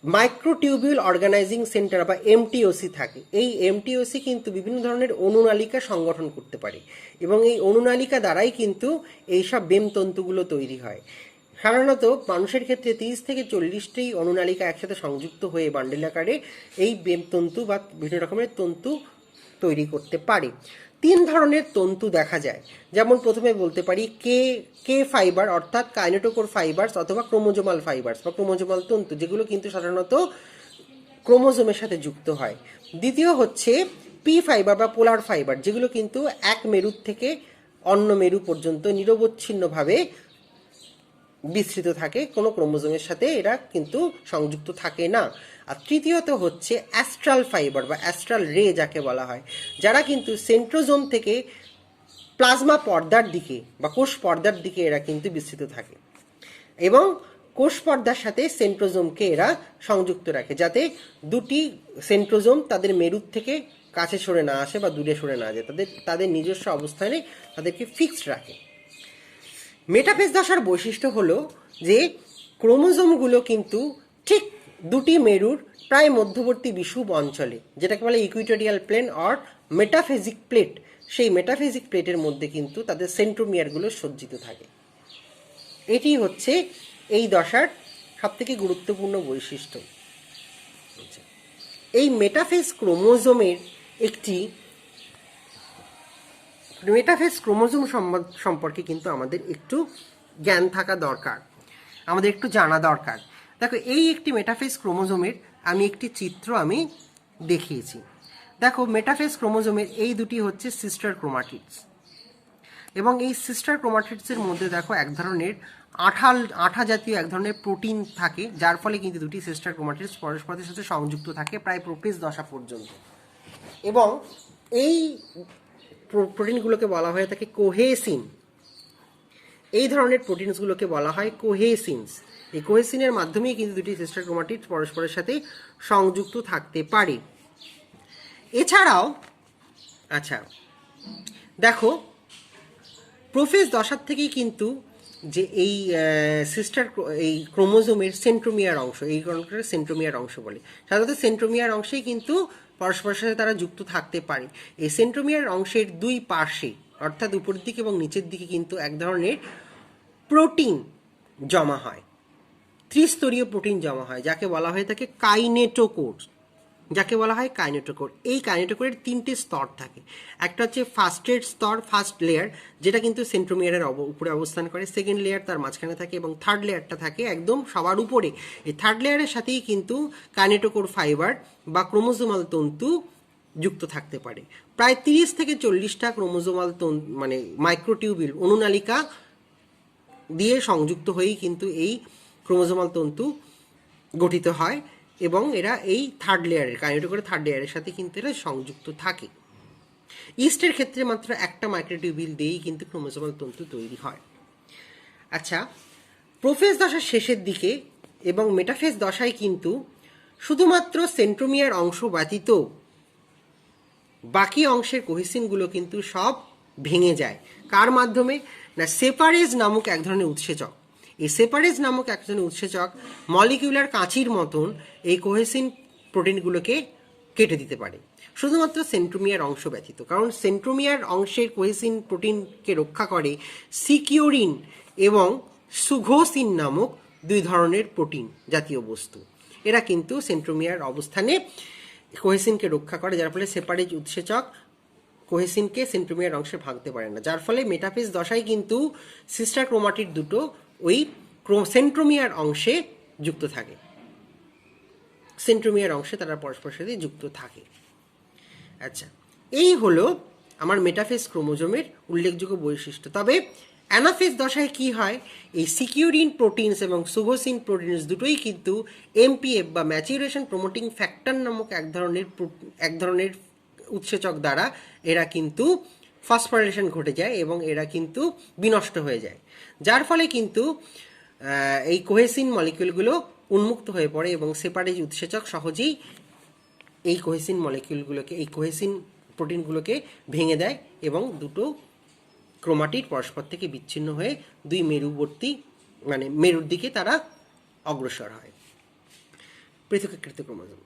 মাইক্রোটিউবিউল অর্গানাইজিং সেন্টার বা এমটিওসি থাকে। এই এমটিওসি কিন্তু বিভিন্ন ধরনের অনুনালিকা সংগঠন করতে পারে এবং এই অনুনালিকা দ্বারাই কিন্তু এইসব বেমতন্তুগুলো তৈরি হয়। সাধারণত মানুষের ক্ষেত্রে 30 থেকে 40টি অনুনালিকা একসাথে সংযুক্ত হয়ে বান্ডেল আকারে এই বেমতন্তু বা বিভিন্ন রকমের তন্তু তৈরি করতে পারে। তিন ধরনের তন্তু দেখা যায়। যেমন প্রথমে বলতে পারি কে কে ফাইবার অর্থাৎ কাইনেটোকোর ফাইবারস অথবা ক্রোমোজোমাল ফাইবারস বা ক্রোমোজোমাল তন্তু, যেগুলো কিন্তু সাধারণত ক্রোমোজোমের সাথে যুক্ত হয়। দ্বিতীয় হচ্ছে পি ফাইবার বা পোলার ফাইবার, যেগুলো কিন্তু এক মেরুর থেকে অন্য মেরু পর্যন্ত নিরবচ্ছিন্নভাবে বিস্তৃত থাকে, কোনো ক্রোমোজোমের সাথে এরা কিন্তু সংযুক্ত থাকে না। আর তৃতীয়ত হচ্ছে অ্যাস্ট্রাল ফাইবার বা অ্যাস্ট্রাল রে যাকে বলা হয়, যারা কিন্তু সেন্ট্রোজোম থেকে প্লাজমা পর্দার দিকে বা কোষ পর্দার দিকে এরা কিন্তু বিস্তৃত থাকে এবং কোষ পর্দার সাথে সেন্ট্রোজোমকে এরা সংযুক্ত রাখে, যাতে দুটি সেন্ট্রোজোম তাদের মেরুর থেকে কাছে সরে না আসে বা দূরে সরে না যায়, তাদের নিজস্ব অবস্থানে তাদেরকে ফিক্সড রাখে। মেটাফেজ দশার বৈশিষ্ট্য হলো যে ক্রোমোজোমগুলো কিন্তু ঠিক দুটি মেরুর প্রায় মধ্যবর্তী বিষুব অঞ্চলে, যেটাকে বলে ইকুইটোরিয়াল প্লেন অর মেটাফেজিক প্লেট, সেই মেটাফেজিক প্লেটের মধ্যে কিন্তু তাদের সেন্ট্রোমিয়ারগুলো সজ্জিত থাকে। এটি হচ্ছে এই দশার সবথেকে গুরুত্বপূর্ণ বৈশিষ্ট্য। এই মেটাফেজ ক্রোমোজোমের মেটাফেজ ক্রোমোজোম সম্পর্কে কিন্তু আমাদের একটু জ্ঞান থাকা দরকার, আমাদের একটু জানা দরকার। দেখো, এই একটি মেটাফেজ ক্রোমোজোমের আমি একটি চিত্র দেখিয়েছি। দেখো, মেটাফেজ ক্রোমোজোমের এই দুটি হচ্ছে সিস্টার ক্রোমাটিডস, এবং এই সিস্টার ক্রোমাটিডসের মধ্যে দেখো এক ধরনের আঠা জাতীয় এক ধরনের প্রোটিন থাকে, যার ফলে কিন্তু দুটি সিস্টার ক্রোমাটিডস পরস্পরের সাথে সংযুক্ত থাকে প্রায় প্রোফেজ দশা পর্যন্ত। এবং এই প্রোটিনগুলোকে বলা হয়ে থাকে কোহেসিন। এই ধরনের প্রোটিনসগুলোকে বলা হয় কোহেসিনস। এই কোহেসিনের মাধ্যমেই কিন্তু দুটি সিস্টার ক্রোমাটিড পরস্পরের সাথে সংযুক্ত থাকতে পারে। এছাড়াও দেখো, প্রোফেজ দশার থেকেই কিন্তু যে এই ক্রোমোজোমের সেন্ট্রোমিয়ার অংশ, এই সেন্ট্রোমিয়ার অংশ বলে, সাধারণত সেন্ট্রোমিয়ার অংশেই কিন্তু পরস্পরের সাথে তারা যুক্ত থাকতে পারে। এই সেন্ট্রোমিয়ার অংশের দুই পাশে অর্থাৎ উপরের দিকে এবং নিচের দিকে কিন্তু এক ধরনের প্রোটিন জমা হয়, ত্রিস্তরীয় প্রোটিন জমা হয়, যাকে বলা হয়ে থাকে কাইনেটোকোর। এই কাইনেটোকোরের তিনটে স্তর থাকে। একটা হচ্ছে ফার্স্ট লেয়ার, যেটা কিন্তু সেন্ট্রোমিয়ারের উপরে অবস্থান করে। সেকেন্ড লেয়ার তার মাঝখানে থাকে এবং থার্ড লেয়ারটা থাকে একদম সবার উপরে। এই থার্ড লেয়ারের সাথেই কিন্তু কাইনেটোকোর ফাইবার বা ক্রোমোজোমাল তন্তু যুক্ত থাকতে পারে। প্রায় 30 থেকে 40টা ক্রোমোজোমাল মানে মাইক্রোটিউবিল অনুনালিকা দিয়ে সংযুক্ত হয়েই কিন্তু এই ক্রোমোজোমাল তন্তু গঠিত হয়, এবং এরা এই থার্ড লেয়ারের কাইনেটোকোরের থার্ড লেয়ারের সাথে কিন্তু এরা সংযুক্ত থাকে। ইস্টের ক্ষেত্রে মাত্র একটা মাইক্রোটিউবিল দিয়েই কিন্তু ক্রোমোজোমাল তন্তু তৈরি হয়। আচ্ছা, প্রোফেজ দশার শেষের দিকে এবং মেটাফেজ দশায় কিন্তু শুধুমাত্র সেন্ট্রোমিয়ার অংশ ব্যতীত বাকি অংশের কোহেসিনগুলো কিন্তু সব ভেঙে যায়। কার মাধ্যমে? না, সেপারেজ নামক এক ধরনের উৎসেচক। এই সেপারেজ নামক এক ধরনের উৎসেচক মলিকিউলার কাঁচির মতন এই কোহেসিন প্রোটিনগুলোকে কেটে দিতে পারে, শুধুমাত্র সেন্ট্রোমিয়ার অংশ ব্যতীত। কারণ সেন্ট্রোমিয়ার অংশের কোহেসিন প্রোটিনকে রক্ষা করে সিকিউরিন এবং সুঘোসিন নামক দুই ধরনের প্রোটিন জাতীয় বস্তু। এরা কিন্তু সেন্ট্রোমিয়ার অবস্থানে কোহেসিনকে রক্ষা করে, যার ফলে সেপারেজ উৎসেচক কোহেসিনকে সেন্ট্রোমিয়ার অংশে ভাঙতে পারে না, যার ফলে মেটাফেজ দশায় কিন্তু সিস্টার ক্রোমাটিড দুটো ওই সেন্ট্রোমিয়ার অংশে যুক্ত থাকে, সেন্ট্রোমিয়ার অংশে তারা পরস্পরের সাথে যুক্ত থাকে। আচ্ছা, এই হলো আমার মেটাফেজ ক্রোমোজোমের উল্লেখযোগ্য বৈশিষ্ট্য। তবে অ্যানাফেজ দশায় কি হয়, এই সিকিউরিন প্রোটিনস এবং সুঘোসিন প্রোটিনস দুটোই কিন্তু এমপিএফ বা ম্যাচুরেশন প্রমোটিং ফ্যাক্টর নামক এক ধরনের উৎসেচক দ্বারা এরা কিন্তু ফসফোরাইলেশন ঘটে যায় এবং এরা কিন্তু বিনষ্ট হয়ে যায়, যার ফলে কিন্তু এই কোহেসিন মলিকিউলগুলো উন্মুক্ত হয়ে পড়ে এবং সেপারেজ উৎসেচক সহজেই এই কোহেসিন মলিকিউলগুলোকে, এই কোহেসিন প্রোটিনগুলোকে ভেঙে দেয় এবং দুটো ক্রোমাটিড পরস্পর থেকে বিচ্ছিন্ন হয়ে দুই মেরুবর্তী মানে মেরুর দিকে তারা অগ্রসর হয়, পৃথকীকৃত ক্রোমোজোম।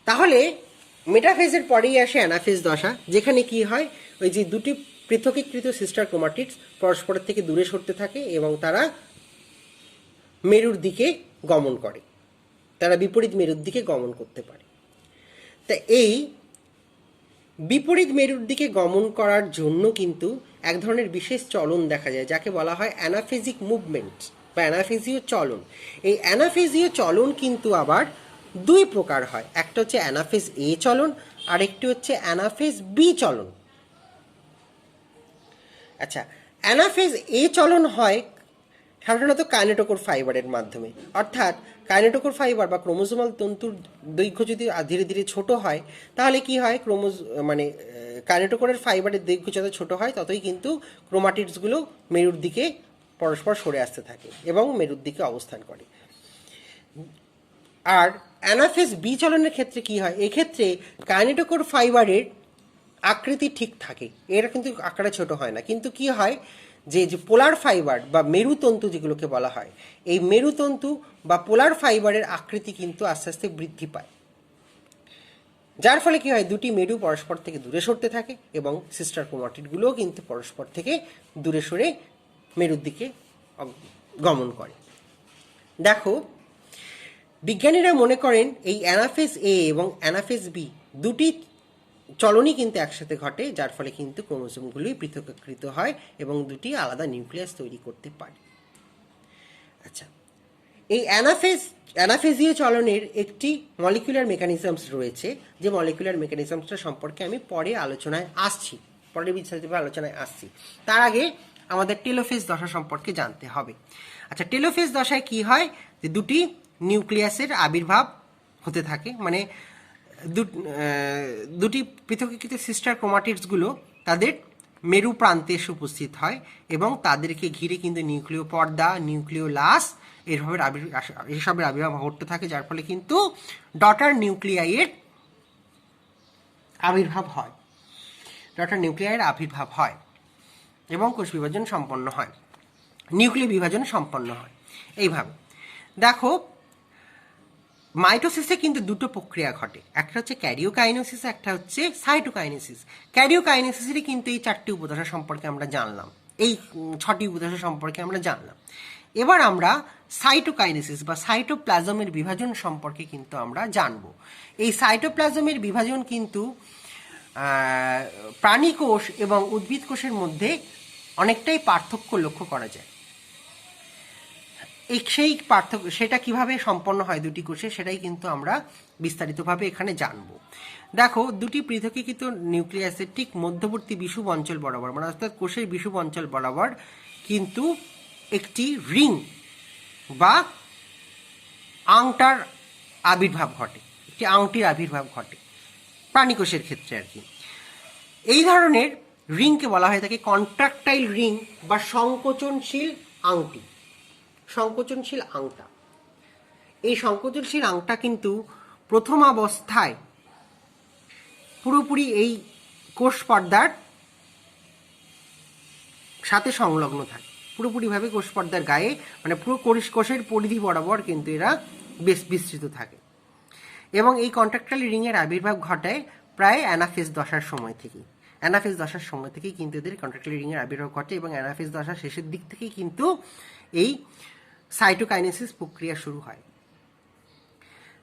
তাহলে মেটাফেজের পরেই আসে অ্যানাফেজ দশা, যেখানে কি হয়, ওই যে দুটি পৃথকীকৃত সিস্টার ক্রোমাটিডস পরস্পরের থেকে দূরে সরতে থাকে এবং তারা মেরুর দিকে গমন করে, তারা বিপরীত মেরুর দিকে গমন করতে পারে। তা এই বিপরীত মেরুর দিকে গমন করার জন্য কিন্তু এক ধরনের বিশেষ চলন দেখা যায়, যাকে বলা হয় অ্যানাফেজিক মুভমেন্ট বা অ্যানাফেজীয় চলন। এই অ্যানাফেজীয় চলন কিন্তু আবার দুই প্রকার হয়, একটা হচ্ছে অ্যানাফেজ এ চলন, আর একটি হচ্ছে অ্যানাফেজ বি চলন। আচ্ছা, অ্যানাফেজ এ চলন হয় সাধারণত কাইনেটোকোর ফাইবারের মাধ্যমে, অর্থাৎ কাইনেটোকোর ফাইবার বা ক্রোমোজোমাল তন্তুর দৈর্ঘ্য যদি ধীরে ধীরে ছোট হয়, তাহলে কি হয়, কাইনেটোকোরের ফাইবারের দৈর্ঘ্য যত ছোট হয় ততই কিন্তু ক্রোমাটিডসগুলো মেরুর দিকে পরস্পর সরে আসতে থাকে এবং মেরুর দিকে অবস্থান করে। আর অ্যানাফেজ বি চলনের ক্ষেত্রে কি হয়, এক্ষেত্রে কাইনেটোকোর ফাইবারের আকৃতি ঠিক থাকে, এরা কিন্তু আকারে ছোট হয় না, কিন্তু কি হয় যে পোলার ফাইবার বা মেরুতন্তু যেগুলোকে বলা হয়, এই মেরুতন্তু বা পোলার ফাইবারের আকৃতি কিন্তু আস্তে আস্তে বৃদ্ধি পায়, যার ফলে কি হয়, দুটি মেরু পরস্পর থেকে দূরে সরতে থাকে এবং সিস্টার ক্রোমাটিডগুলোও কিন্তু পরস্পর থেকে দূরে সরে মেরুর দিকে গমন করে। দেখো, বিজ্ঞানীরা মনে করেন এই অ্যানাফেজ এ এবং অ্যানাফেজ বি দুটি চলনই কিন্তু একসাথে ঘটে, যার ফলে কিন্তু ক্রোমোজোমগুলি পৃথকীকৃত হয় এবং দুটি আলাদা নিউক্লিয়াস তৈরি করতে পারে। আচ্ছা, এই অ্যানাফেজীয় চলনের একটি মলিকুলার মেকানিজমস রয়েছে, যে মলিকুলার মেকানিজমসটা সম্পর্কে আমি পরে আলোচনায় আসছি, পরের বিস্তারিত আলোচনায় আসছি। তার আগে আমাদের টেলোফেজ দশা সম্পর্কে জানতে হবে। আচ্ছা, টেলোফেজ দশায় কি হয়, যে দুটি নিউক্লিয়াসের আবির্ভাব হতে থাকে, মানে দুটি পৃথকীকৃত সিস্টার ক্রোমাটিডসগুলো তাদের মেরু প্রান্তে এসে উপস্থিত হয় এবং তাদেরকে ঘিরে কিন্তু নিউক্লিয় পর্দা, নিউক্লিওলাস এসবের আবির্ভাব ঘটতে থাকে, যার ফলে কিন্তু ডটার নিউক্লিয়াইয়ের আবির্ভাব হয় এবং কোষ বিভাজন সম্পন্ন হয়, নিউক্লিয় বিভাজন সম্পন্ন হয়। এইভাবে দেখো, মাইটোসিসে কিন্তু দুটো প্রক্রিয়া ঘটে, একটা হচ্ছে ক্যারিওকাইনেসিস, একটা হচ্ছে সাইটোকাইনেসিস। ক্যারিওকাইনেসিসেরই কিন্তু এই 4টি উপদশা সম্পর্কে আমরা জানলাম, এই 6টি উপদশা সম্পর্কে আমরা জানলাম। এবার আমরা সাইটোকাইনেসিস বা সাইটোপ্লাজমের বিভাজন সম্পর্কে কিন্তু আমরা জানব। এই সাইটোপ্লাজমের বিভাজন কিন্তু প্রাণী কোষ এবং উদ্ভিদ কোষের মধ্যে অনেকটাই পার্থক্য লক্ষ্য করা যায়। সেই পার্থক্য সেটা কিভাবে সম্পন্ন হয় দুটি কোষে, সেটাই কিন্তু আমরা বিস্তারিতভাবে এখানে জানব। দেখো, দুটি পৃথকীকৃত নিউক্লিয়াসের ঠিক মধ্যবর্তী বিষুব অঞ্চল বরাবর, মানে অর্থাৎ কোষের বিষুব অঞ্চল বরাবর কিন্তু একটি রিং বা আংটার আবির্ভাব ঘটে, একটি আংটির আবির্ভাব ঘটে প্রাণী কোষের ক্ষেত্রে আর কি। এই ধরনের রিংকে বলা হয় থাকে কন্ট্রাকটাইল রিং বা সংকোচনশীল আংটি, সংকোচনশীল আংটা। এই সংকোচনশীল আংটা কিন্তু প্রথম অবস্থায় পুরোপুরি এই কোষ পর্দার সাথে সংলগ্ন থাকে, পুরোপুরিভাবে কোষ পর্দার গায়ে, মানে পুরো কোষের পরিধি বরাবর কিন্তু এরা বেশ বিস্তৃত থাকে এবং এই কন্ট্রাকটাইল রিংয়ের আবির্ভাব ঘটায় প্রায় অ্যানাফেজ দশার সময় থেকেই। অ্যানাফেজ দশার সময় থেকেই কিন্তু এদের কন্ট্রাকটাইল রিংয়ের আবির্ভাব ঘটে এবং অ্যানাফেজ দশার শেষের দিক থেকেই কিন্তু এই সাইটোকাইনেসিস প্রক্রিয়া শুরু হয়।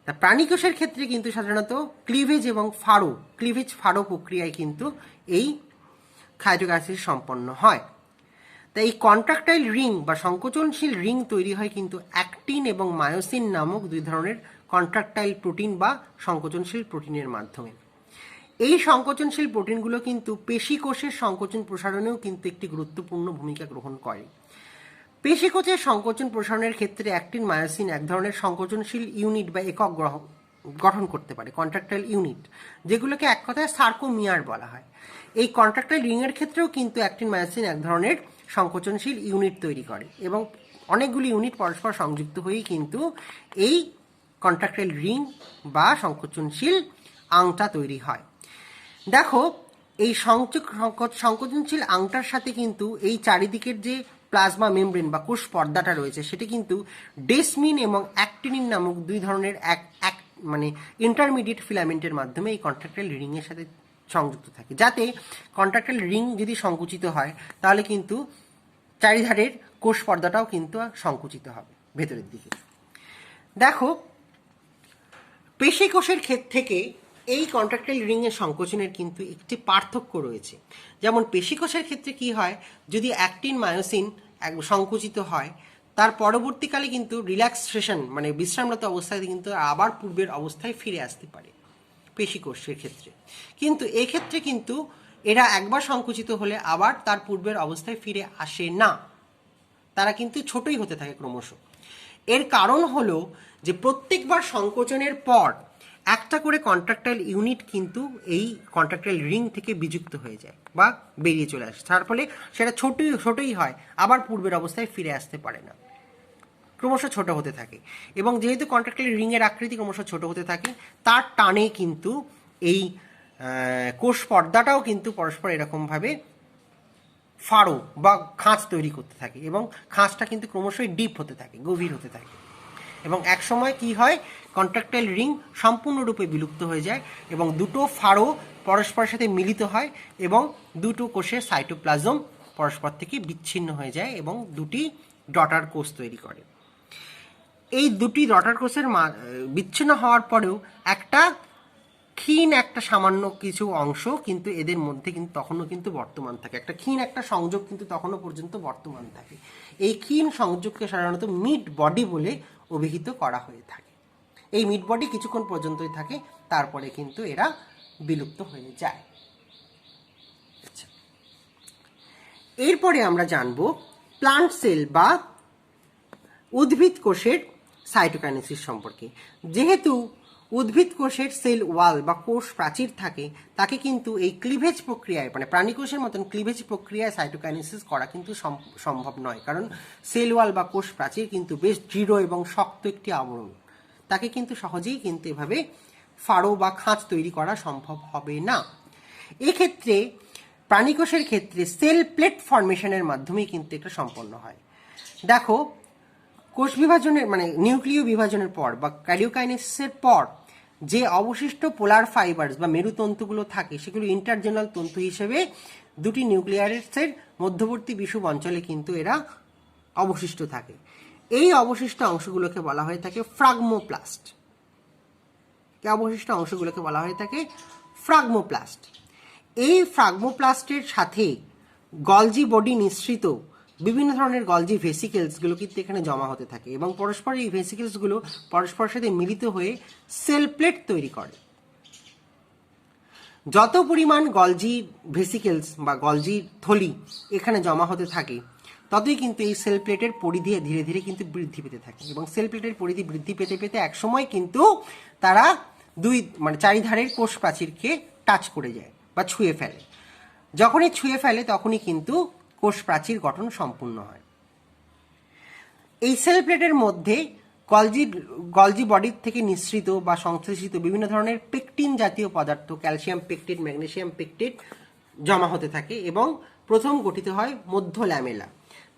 তা প্রাণী কোষের ক্ষেত্রে কিন্তু সাধারণত ক্লিভেজ ফাড়ো প্রক্রিয়ায় কিন্তু এই সাইটোকাইনেসিস সম্পন্ন হয়। তাই এই কন্ট্রাকটাইল রিং বা সংকোচনশীল রিং তৈরি হয় কিন্তু অ্যাক্টিন এবং মায়োসিন নামক দুই ধরনের কন্ট্রাকটাইল প্রোটিন বা সংকোচনশীল প্রোটিনের মাধ্যমে। এই সংকোচনশীল প্রোটিনগুলো কিন্তু পেশি কোষের সংকোচন প্রসারণেও কিন্তু একটি গুরুত্বপূর্ণ ভূমিকা গ্রহণ করে। পেশি কোষের সংকোচন প্রসারণের ক্ষেত্রে অ্যাক্টিন, মায়োসিন এক ধরনের সংকোচনশীল ইউনিট বা একক গঠন করতে পারে, কন্ট্রাকটাইল ইউনিট, যেগুলোকে এক কথায় সার্কোমিয়ার বলা হয়। এই কন্ট্রাকটাইল রিংয়ের ক্ষেত্রেও কিন্তু অ্যাক্টিন, মায়োসিন এক ধরনের সংকোচনশীল ইউনিট তৈরি করে এবং অনেকগুলি ইউনিট পরস্পর সংযুক্ত হয়েই কিন্তু এই কন্ট্রাকটাইল রিং বা সংকোচনশীল আংটা তৈরি হয়। দেখো, এই সংকোচনশীল আংটার সাথে কিন্তু এই চারিদিকের যে প্লাজমা মেমব্রেন বা কোষ পর্দাটা রয়েছে, সেটি কিন্তু ডেসমিন এবং অ্যাক্টিনিন নামক দুই ধরনের মানে ইন্টারমিডিয়েট ফিলামেন্টের মাধ্যমে এই কন্ট্রাকটাইল রিংয়ের সাথে সংযুক্ত থাকে, যাতে কন্ট্রাকটাইল রিং যদি সংকুচিত হয় তাহলে কিন্তু চারিধারের কোষ পর্দাটাও কিন্তু সংকুচিত হবে ভেতরের দিকে। দেখো, পেশি কোষের ক্ষেত্র থেকে এই কন্ট্রাক্টাইল রিংয়ের সংকোচনের কিন্তু একটি পার্থক্য রয়েছে। যেমন পেশিকোষের ক্ষেত্রে কি হয়, যদি অ্যাক্টিন মায়োসিন সংকুচিত হয়, তার পরবর্তীকালে কিন্তু রিল্যাক্সেশন মানে বিশ্রামরত অবস্থায় কিন্তু আবার পূর্বের অবস্থায় ফিরে আসতে পারে পেশিকোষের ক্ষেত্রে। কিন্তু এক্ষেত্রে কিন্তু এরা একবার সংকুচিত হলে আবার তার পূর্বের অবস্থায় ফিরে আসে না, তারা কিন্তু ছোটই হতে থাকে ক্রমশ। এর কারণ হলো যে প্রত্যেকবার সংকোচনের পর একটা করে কন্ট্রাক্টাইল ইউনিট কিন্তু এই কন্ট্রাক্টাইল রিং থেকে বিযুক্ত হয়ে যায় বা বেরিয়ে চলে আসে, তার ফলে সেটা ছোটই হয়, আবার পূর্বের অবস্থায় ফিরে আসতে পারে না, ক্রমশ ছোট হতে থাকে। এবং যেহেতু কন্ট্রাক্টাইল রিংয়ের আকৃতি ক্রমশ ছোট হতে থাকে, তার টানে কিন্তু এই কোষ পর্দাটাও কিন্তু পরস্পর এরকমভাবে ফাড়ো বা খাঁজ তৈরি করতে থাকে এবং খাঁজটা কিন্তু ক্রমশই ডিপ হতে থাকে, গভীর হতে থাকে। এবং এক সময় কি হয়, কন্ট্রাক্টাইল রিং সম্পূর্ণরূপে বিলুপ্ত হয়ে যায় এবং দুটো ফাড়ো পরস্পরের সাথে মিলিত হয় এবং দুটো কোষের সাইটোপ্লাজম পরস্পর থেকে বিচ্ছিন্ন হয়ে যায় এবং দুটি ডটার কোষ তৈরি করে। এই দুটি ডটার কোষের বিচ্ছিন্ন হওয়ার পরেও একটা ক্ষীণ একটা সামান্য কিছু অংশ কিন্তু এদের মধ্যে কিন্তু তখনও কিন্তু বর্তমান থাকে, একটা ক্ষীণ একটা সংযোগ কিন্তু তখনও পর্যন্ত বর্তমান থাকে। এই ক্ষীণ সংযোগকে সাধারণত মিড বডি বলে অভিহিত করা হয়ে থাকে। এই মিড বডি কিছুক্ষণ পর্যন্তই থাকে, তারপরে কিন্তু এরা বিলুপ্ত হয়ে যায়। আচ্ছা, এরপরে আমরা জানব প্লান্ট সেল বা উদ্ভিদ কোষের সাইটোকাইনেসিস সম্পর্কে। যেহেতু উদ্ভিদ কোষের সেল ওয়াল বা কোষ প্রাচীর থাকে, তাকে কিন্তু এই ক্লিভেজ প্রক্রিয়ায় মানে প্রাণীকোষের মতন ক্লিভেজ প্রক্রিয়ায় সাইটোকাইনেসিস করা কিন্তু সম্ভব নয়, কারণ সেল ওয়াল বা কোষ প্রাচীর কিন্তু বেশ দৃঢ় এবং শক্ত একটি আবরণ, তাকে কিন্তু সহজেই কিন্তু এভাবে ফাড়ো বা খাঁজ তৈরি করা সম্ভব হবে না। এক্ষেত্রে প্রাণীকোষের ক্ষেত্রে সেল প্লেট ফর্মেশনের মাধ্যমেই কিন্তু এটা সম্পন্ন হয়। দেখো, কোষ বিভাজনের মানে নিউক্লিয় বিভাজনের পর বা ক্যারিওকাইনেসিসের পর যে অবশিষ্ট পোলার ফাইবারস বা মেরুতন্তুগুলো থাকে, সেগুলো ইন্টারজেনাল তন্তু হিসেবে দুটি নিউক্লিয়াসের মধ্যবর্তী বিষুব অঞ্চলে কিন্তু এরা অবশিষ্ট থাকে। এই অবশিষ্ট অংশগুলোকে বলা হয়ে থাকে ফ্রাগমোপ্লাস্ট। অবশিষ্ট অংশগুলোকে বলা হয়ে থাকে ফ্রাগমোপ্লাস্ট। এই ফ্রাগমোপ্লাস্টের সাথে গলজি বডি নিঃসৃত বিভিন্ন ধরনের গলজি ভেসিকেলসগুলো কিন্তু এখানে জমা হতে থাকে এবং পরস্পর এই ভেসিকেলসগুলো পরস্পরের সাথে মিলিত হয়ে সেল প্লেট তৈরি করে। যত পরিমাণ গলজি ভেসিকেলস বা গলজি থলি এখানে জমা হতে থাকে, ততই কিন্তু এই সেল প্লেটের পরিধি ধীরে ধীরে কিন্তু বৃদ্ধি পেতে থাকে এবং সেল প্লেটের পরিধি বৃদ্ধি পেতে পেতে একসময় কিন্তু তারা চারিধারের কোষ প্রাচীরকে টাচ করে যায় বা ছুঁয়ে ফেলে। যখনই ছুঁয়ে ফেলে তখনই কিন্তু কোষ প্রাচীর গঠন সম্পূর্ণ হয়। এই সেল প্লেটের মধ্যে গলজি বডির থেকে নিঃসৃত বা সংশ্লেষিত বিভিন্ন ধরনের পেকটিন জাতীয় পদার্থ, ক্যালসিয়াম পেকটিন, ম্যাগনেসিয়াম পেকটিন জমা হতে থাকে এবং প্রথম গঠিত হয় মধ্য ল্যামেলা।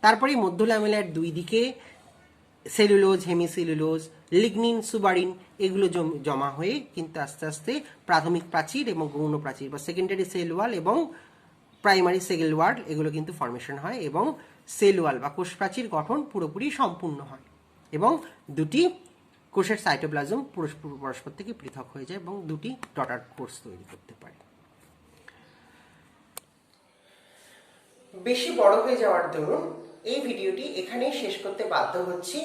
তারপরে মধ্য ল্যামেলার দুই দিকে সেলুলোজ, হেমিসেলুলোজ, লিগনিন, সুবারিন এগুলো জমা হয়ে কিন্তু আস্তে আস্তে প্রাথমিক প্রাচীর এবং গৌণ প্রাচীর বা সেকেন্ডারি সেল ওয়াল এবং প্রাইমারি সেল ওয়াল এগুলো কিন্তু ফর্মেশন হয় এবং সেল ওয়াল বা কোষ প্রাচীর গঠন পুরোপুরি সম্পূর্ণ হয় এবং দুটি কোষের সাইটোপ্লাজম পরস্পর থেকে পৃথক হয়ে যায় এবং দুটি ডটার কোষ তৈরি করতে পারে। বেশি বড় হয়ে যাওয়ার দরুন এই ভিডিওটি এখানেই শেষ করতে বাধ্য হচ্ছি।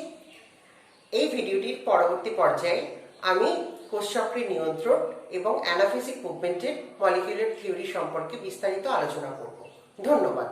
এই ভিডিওটির পরবর্তী পর্যায়ে আমি কোষচক্রের নিয়ন্ত্রণ এবং অ্যানাফেসিক মুভমেন্টের মলিকিউলার থিওরি সম্পর্কে বিস্তারিত আলোচনা করব। ধন্যবাদ।